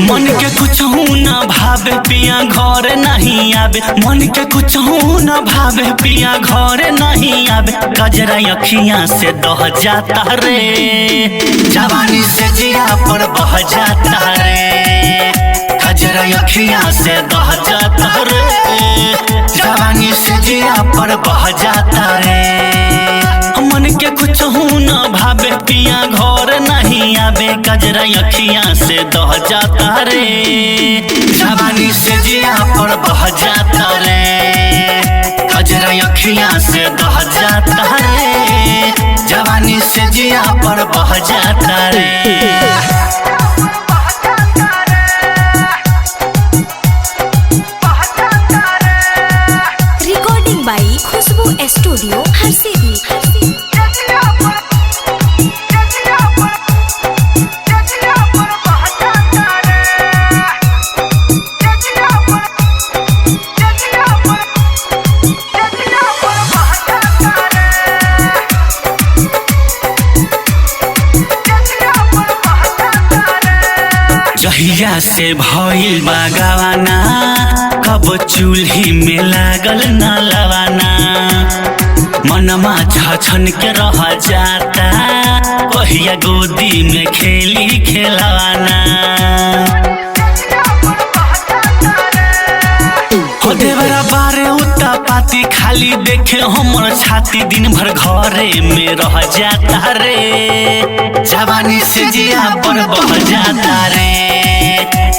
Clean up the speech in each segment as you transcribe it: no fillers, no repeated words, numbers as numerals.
मन के कुछ न भावे पिया घर नहीं आवे, मन के कुछ न भावे पिया घर नहीं आवे। कजरा अखियां से दह जाता रे, जवानी से जिया पर बह जाता रे। कजरा अखियां से दह जाता रे, जवानी से जिया पर बह जाता रे। मन के कुछ न भावे पिया घर नहीं आवे, कजरा अखियां से दह जाता रे, जवानी से जिया पर बह जाता रे। कजरा अखियां से दह जाता रे, जवानी से जिया पर बह जाता रे। रिकॉर्डिंग बाई खुशबू स्टूडियो हरसिद्धि। जहिया से भइल बागवाना, कब चूल्ही में लागल न लवाना। मनमा छछन के रह जाता, कहिया गोदी में खेली खेलवाना। हो देवरा बारे उता पाती खाली देखे हमर छाती, दिन भर घरे में रह जाता रे, जवानी से जिया पर बह जाता रे।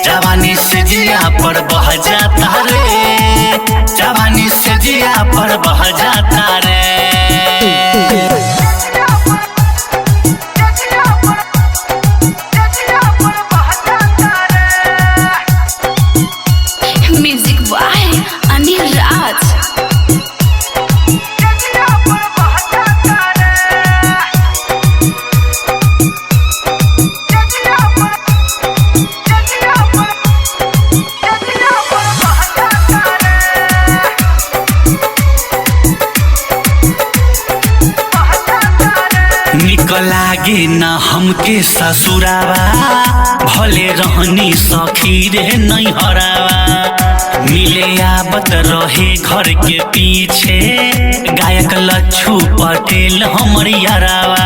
जवानी से जिया पर बह जाता रे, जवानी से जिया पर बह जाता रे। Music by Anil Raj. निक लागे न हमके ससुरावा, भले रहनी सखी रे नहीं हरावा। मिले आवत रहे घर के पीछे, गायक लच्छू पटेल हमर यारावा।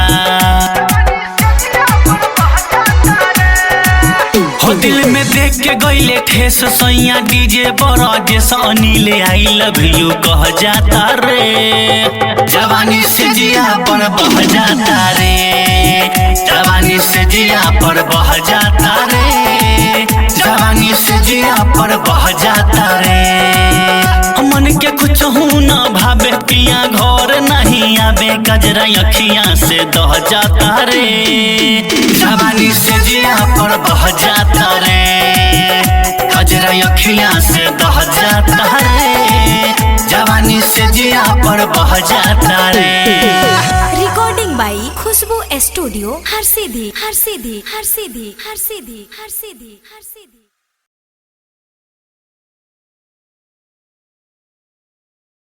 हो दिल में देख के गईले ठेस सैया डीजे बरजेस अनिल आई लव यू कह जाता रे, जवानी से जिया पर बह जाता रे। जवानी से जिया पर बह जाता रे, जवानी से जिया पर बह जाता रे। मन के कुछ न भावे पिया घर नहीं आवे, कजरा अखियां से दह जाता रे, जवानी से जिया पर बह जाता रे। कजरा अखियां से दह जाता रे, जवानी से जिया पर बह जाता रे। रिकॉर्डिंग बाई खुशबू स्टूडियो हरसिद्धि।